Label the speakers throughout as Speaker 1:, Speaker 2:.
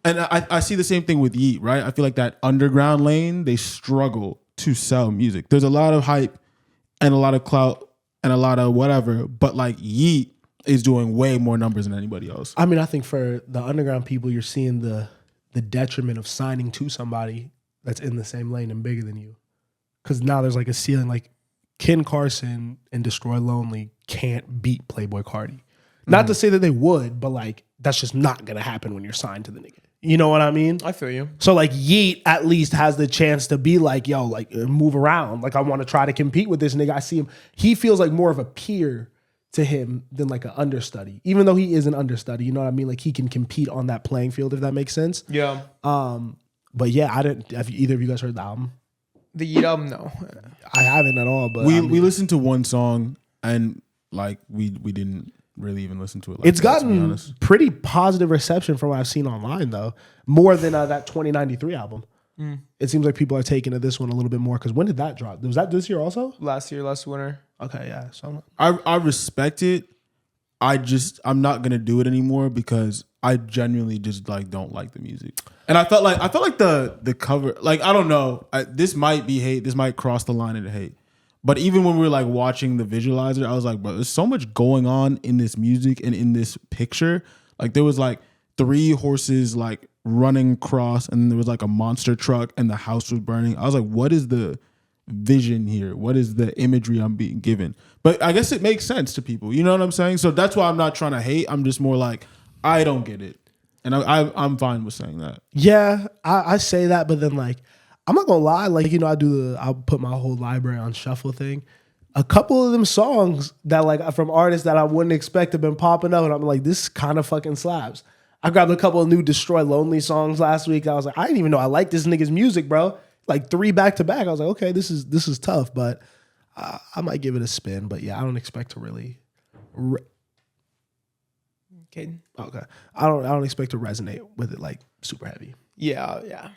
Speaker 1: And I see the same thing with Yeet, right? I feel like that underground lane, they struggle to sell music. There's a lot of hype and a lot of clout and a lot of whatever, but like Yeet is doing way more numbers than anybody else.
Speaker 2: I mean, I think for the underground people, you're seeing the detriment of signing to somebody that's in the same lane and bigger than you. Because now there's like a ceiling, like Ken Carson and Destroy Lonely can't beat Playboi Carti. Not to say that they would, but like that's just not gonna happen when you're signed to the nigga. You know what I mean?
Speaker 3: I feel you.
Speaker 2: So like Yeet at least has the chance to be like, yo, like move around. Like I want to try to compete with this nigga. I see him. He feels like more of a peer to him than like an understudy. Even though he is an understudy, you know what I mean? Like he can compete on that playing field, if that makes sense.
Speaker 3: Yeah.
Speaker 2: But yeah, have either of you guys heard the album?
Speaker 3: The Yeet album, no.
Speaker 2: I haven't at all, but
Speaker 1: we listened to one song and like we didn't really even listen to it. Like
Speaker 2: it's
Speaker 1: that,
Speaker 2: gotten pretty positive reception from what I've seen online, though. More than that 2093 album. It seems like people are taking to this one a little bit more. Because when did that drop? Was that this year also?
Speaker 3: Last winter.
Speaker 2: Okay, yeah. So
Speaker 1: I respect it. I'm not gonna do it anymore because I genuinely just like don't like the music. And I felt like the cover, like I don't know. This might be hate. This might cross the line into hate. But even when we were like watching the visualizer, I was like, bro, there's so much going on in this music and in this picture. Like there was like 3 horses like running across, and there was like a monster truck, and the house was burning. I was like, what is the vision here? What is the imagery I'm being given? But I guess it makes sense to people. You know what I'm saying? So that's why I'm not trying to hate. I'm just more like, I don't get it. And I'm fine with saying that.
Speaker 2: yeah, I say that, but then like, I'm not gonna lie, like, you know, I'll put my whole library on shuffle thing. A couple of them songs that like from artists that I wouldn't expect have been popping up, and I'm like, this kind of fucking slaps. I grabbed a couple of new Destroy Lonely songs last week. I was like, I didn't even know I like this nigga's music, bro. Like 3 back to back. I was like, okay, this is tough, but I might give it a spin. But yeah, I don't expect to really.
Speaker 3: Okay.
Speaker 2: Okay, I don't expect to resonate with it like super heavy.
Speaker 3: Yeah.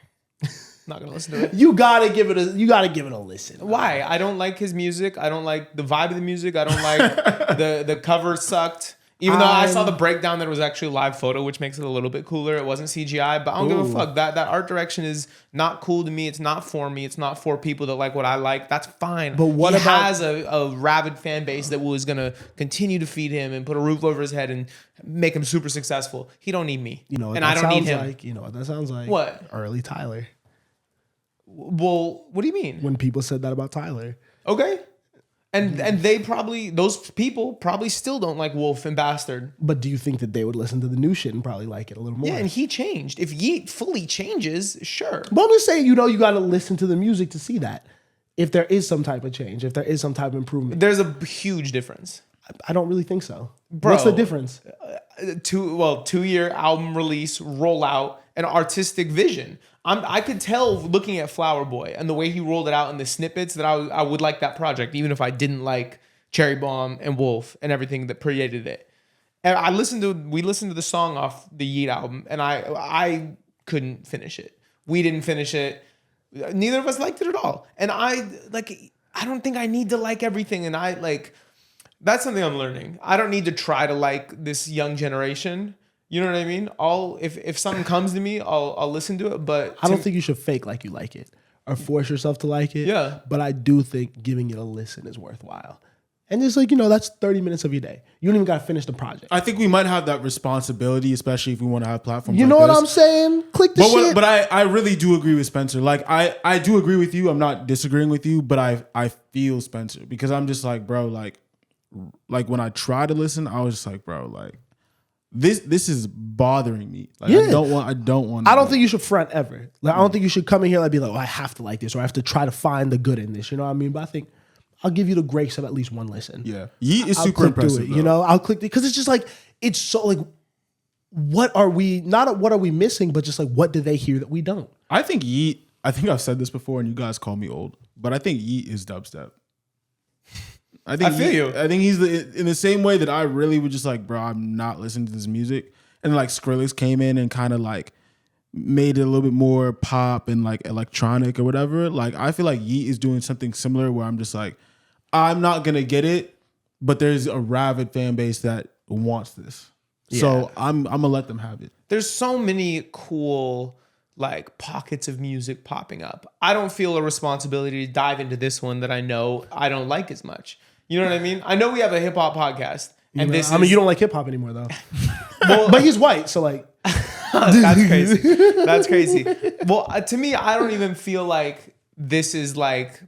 Speaker 3: Not gonna listen to it.
Speaker 2: You gotta give it a listen.
Speaker 3: Why? I don't like his music. I don't like the vibe of the music. I don't like the cover sucked. Even though I saw the breakdown that it was actually a live photo, which makes it a little bit cooler. It wasn't CGI, but I don't give a fuck. That art direction is not cool to me. It's not for me. It's not for people that like what I like. That's fine.
Speaker 2: But what
Speaker 3: he
Speaker 2: about
Speaker 3: has a rabid fan base that was gonna continue to feed him and put a roof over his head and make him super successful. He don't need me.
Speaker 2: You know,
Speaker 3: and I don't need him.
Speaker 2: Like, you know what that sounds like?
Speaker 3: What?
Speaker 2: Early Tyler.
Speaker 3: Well, what do you mean?
Speaker 2: When people said that about Tyler.
Speaker 3: Okay. And those people probably still don't like Wolf and Bastard.
Speaker 2: But do you think that they would listen to the new shit and probably like it a little more?
Speaker 3: Yeah, and he changed. If Yeet fully changes, sure.
Speaker 2: But I'm just saying, you know, you got to listen to the music to see that. If there is some type of change, if there is some type of improvement.
Speaker 3: There's a huge difference.
Speaker 2: I don't really think so.
Speaker 3: Bro,
Speaker 2: what's the difference?
Speaker 3: 2-year album release, rollout, and artistic vision. I could tell looking at Flower Boy and the way he rolled it out in the snippets that I would like that project, even if I didn't like Cherry Bomb and Wolf and everything that created it. And we listened to the song off the Yeet album, and I couldn't finish it. We didn't finish it. Neither of us liked it at all. And I don't think I need to like everything. And that's something I'm learning. I don't need to try to like this young generation. You know what I mean? If something comes to me, I'll listen to it. But
Speaker 2: I don't think you should fake like you like it or force yourself to like it.
Speaker 3: Yeah.
Speaker 2: But I do think giving it a listen is worthwhile. And it's like, you know, that's 30 minutes of your day. You don't even got to finish the project.
Speaker 1: I think we might have that responsibility, especially if we want to have platforms.
Speaker 2: You know what I'm saying? Click the shit.
Speaker 1: But I really do agree with Spencer. Like I do agree with you. I'm not disagreeing with you, but I feel Spencer because I'm just like, bro, like when I try to listen, I was just like, bro, like this is bothering me. Like
Speaker 2: Yeah.
Speaker 1: I don't want.
Speaker 2: I don't think you should front ever. Like I don't think you should come in here and be like, oh, I have to like this or I have to try to find the good in this. You know what I mean? But I think I'll give you the grace of at least one listen.
Speaker 1: Yeah, Yeet is
Speaker 2: I'll
Speaker 1: super
Speaker 2: click through
Speaker 1: impressive.
Speaker 2: it, you know, I'll click because it's just like it's so like, what are we missing? But just like, what do they hear that we don't?
Speaker 1: I think Yeet. I think I've said this before, and you guys call me old, but I think Yeet is dubstep. I feel you. I think he's in the same way that I really would just like, bro, I'm not listening to this music. And like Skrillex came in and kind of like made it a little bit more pop and like electronic or whatever. Like I feel like Yeet is doing something similar where I'm just like, I'm not gonna get it, but there's a rabid fan base that wants this. So I'm gonna let them have it.
Speaker 3: There's so many cool like pockets of music popping up. I don't feel a responsibility to dive into this one that I know I don't like as much. You know what I mean? I know we have a hip hop podcast, and
Speaker 2: you don't like hip hop anymore though. But he's white, so like
Speaker 3: that's crazy. That's crazy. Well, to me, I don't even feel like this is like.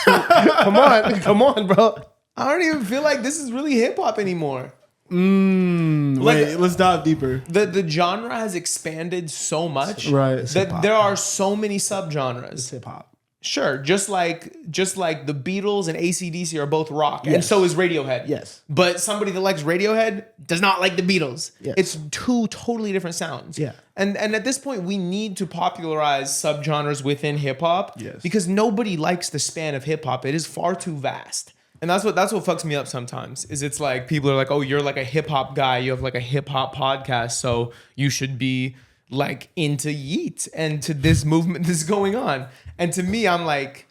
Speaker 2: come on, bro.
Speaker 3: I don't even feel like this is really hip hop anymore.
Speaker 1: Wait, let's dive deeper.
Speaker 3: The genre has expanded so much,
Speaker 1: Right?
Speaker 3: that there are so many subgenres.
Speaker 2: Hip hop.
Speaker 3: Sure, just like the Beatles and AC/DC are both rock, and
Speaker 2: Yes.
Speaker 3: so is Radiohead.
Speaker 2: Yes.
Speaker 3: But somebody that likes Radiohead does not like the Beatles.
Speaker 2: Yes.
Speaker 3: It's two totally different sounds.
Speaker 2: Yeah.
Speaker 3: And at this point, we need to popularize subgenres within hip hop.
Speaker 1: Yes.
Speaker 3: Because nobody likes the span of hip hop. It is far too vast. And that's what fucks me up sometimes. Is it's like people are like, oh, you're like a hip hop guy. You have like a hip hop podcast, so you should be like into Yeet and to this movement that's going on. And to me, I'm like,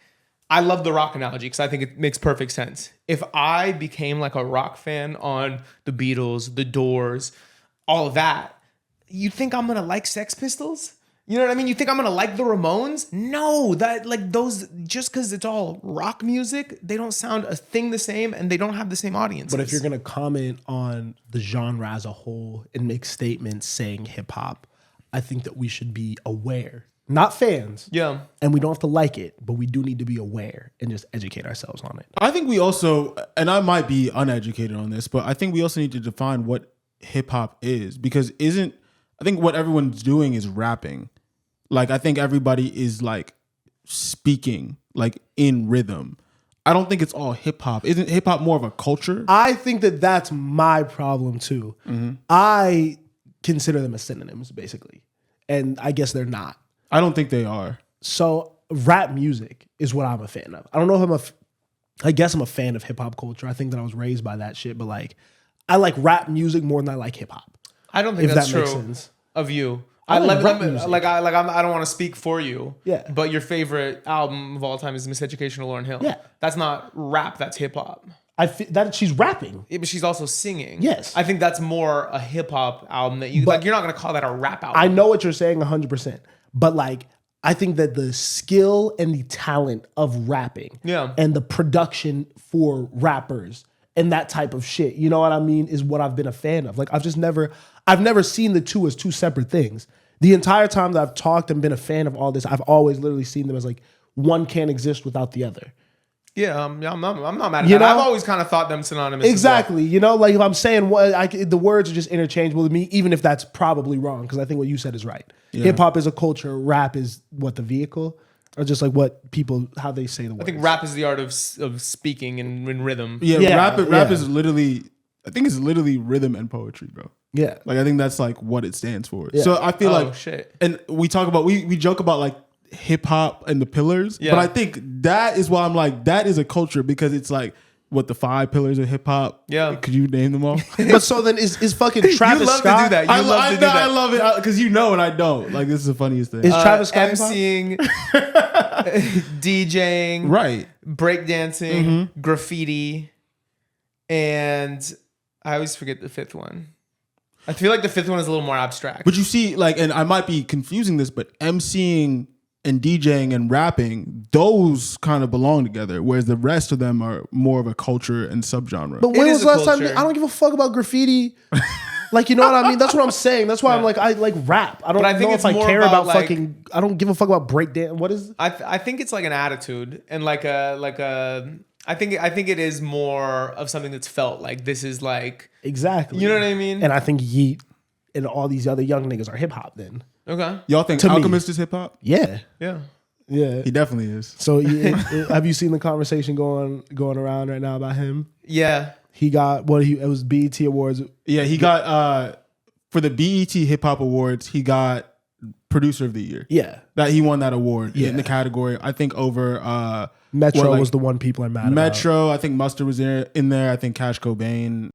Speaker 3: I love the rock analogy because I think it makes perfect sense. If I became like a rock fan on the Beatles, the Doors, all of that, you think I'm gonna like Sex Pistols? You know what I mean? You think I'm gonna like the Ramones? No, that like those just because it's all rock music, they don't sound a thing the same and they don't have the same audience.
Speaker 2: But if you're gonna comment on the genre as a whole and make statements saying hip hop, I think that we should be aware, not fans.
Speaker 3: yeah.
Speaker 2: And we don't have to like it, but we do need to be aware and just educate ourselves on it.
Speaker 1: I think we also, and I might be uneducated on this, but I think we also need to define what hip hop is, because I think what everyone's doing is rapping. Like, I think everybody is like speaking like in rhythm. I don't think it's all hip hop. Isn't hip hop more of a culture?
Speaker 2: I think that that's my problem too. I consider them as synonyms, basically. And I guess they're not.
Speaker 1: I don't think they are.
Speaker 2: So rap music is what I'm a fan of. I don't know if I guess I'm a fan of hip hop culture. I think that I was raised by that shit, but like I like rap music more than I like hip hop.
Speaker 3: I don't think
Speaker 2: If
Speaker 3: that's
Speaker 2: that
Speaker 3: true
Speaker 2: makes sense.
Speaker 3: of you.
Speaker 2: I like
Speaker 3: I
Speaker 2: rap music.
Speaker 3: don't want to speak for you.
Speaker 2: Yeah.
Speaker 3: But your favorite album of all time is Miseducation of Lauryn Hill.
Speaker 2: Yeah.
Speaker 3: That's not rap, that's hip hop.
Speaker 2: I feel that she's rapping.
Speaker 3: Yeah, but she's also singing.
Speaker 2: Yes.
Speaker 3: I think that's more a hip hop album that you like. You're not gonna call that a rap album.
Speaker 2: I know what you're saying 100%. But like I think that the skill and the talent of rapping and the production for rappers and that type of shit, you know what I mean, is what I've been a fan of. Like I've never seen the two as two separate things. The entire time that I've talked and been a fan of all this, I've always literally seen them as like one can't exist without the other.
Speaker 3: Yeah, I'm not mad at
Speaker 2: You
Speaker 3: that.
Speaker 2: know?
Speaker 3: I've always kind of thought them synonymous.
Speaker 2: Exactly. You know, like if I'm saying the words are just interchangeable to me, even if that's probably wrong, because I think what you said is right.
Speaker 1: Yeah.
Speaker 2: Hip hop is a culture, rap is what, the vehicle? Or just like what people, how they say the words.
Speaker 3: I think rap is the art of speaking in rhythm.
Speaker 1: Yeah, rap
Speaker 2: yeah.
Speaker 1: is literally, I think it's literally rhythm and poetry, bro.
Speaker 2: Yeah.
Speaker 1: Like I think that's like what it stands for.
Speaker 2: Yeah.
Speaker 1: So I feel like
Speaker 3: shit.
Speaker 1: And we talk about we joke about like hip hop and the pillars,
Speaker 3: Yeah.
Speaker 1: but I think that is why I'm like that is a culture, because it's like what the 5 pillars of hip hop.
Speaker 3: Yeah.
Speaker 1: Could you name them all?
Speaker 2: But so then is fucking Travis
Speaker 3: You love
Speaker 2: Scott.
Speaker 3: to do that. You love to do that.
Speaker 1: I love it because you know and I don't. Like this is the funniest thing.
Speaker 2: Is Travis Scott hip hop?
Speaker 3: MCing, DJing,
Speaker 1: Right.
Speaker 3: breakdancing, graffiti, and I always forget the fifth one. I feel like the fifth one is a little more abstract.
Speaker 1: But you see, like, and I might be confusing this, but MCing and DJing and rapping, those kind of belong together, whereas the rest of them are more of a culture and subgenre.
Speaker 2: But when
Speaker 3: It
Speaker 2: was
Speaker 3: is
Speaker 2: the
Speaker 3: a
Speaker 2: last time?
Speaker 3: culture.
Speaker 2: I don't give a fuck about graffiti. Like, you know what I mean? That's what I'm saying. That's why I'm like, I like rap. I don't
Speaker 3: But I think
Speaker 2: know
Speaker 3: it's
Speaker 2: if I
Speaker 3: more
Speaker 2: care
Speaker 3: about,
Speaker 2: about
Speaker 3: like-
Speaker 2: fucking. I don't give a fuck about breakdance. What is?
Speaker 3: I think it's like an attitude and like a. I think it is more of something that's felt like this is like.
Speaker 2: Exactly.
Speaker 3: You know what I mean?
Speaker 2: And I think Yeet and all these other young niggas are hip hop. Then
Speaker 3: Okay.
Speaker 1: Y'all think
Speaker 2: To me.
Speaker 1: Alchemist is hip hop?
Speaker 2: yeah,
Speaker 3: Yeah.
Speaker 2: yeah.
Speaker 1: He definitely is.
Speaker 2: So have you seen the conversation going around right now about him?
Speaker 3: Yeah.
Speaker 2: He got it was BET Awards.
Speaker 1: Yeah, he got for the BET Hip Hop Awards, he got Producer of the Year.
Speaker 2: Yeah,
Speaker 1: That he won that award
Speaker 2: Yeah.
Speaker 1: in the category. I think over
Speaker 2: Metro
Speaker 1: like-
Speaker 2: was the one people are mad about.
Speaker 1: Metro. I think Mustard was in there. I think Cash Cobain.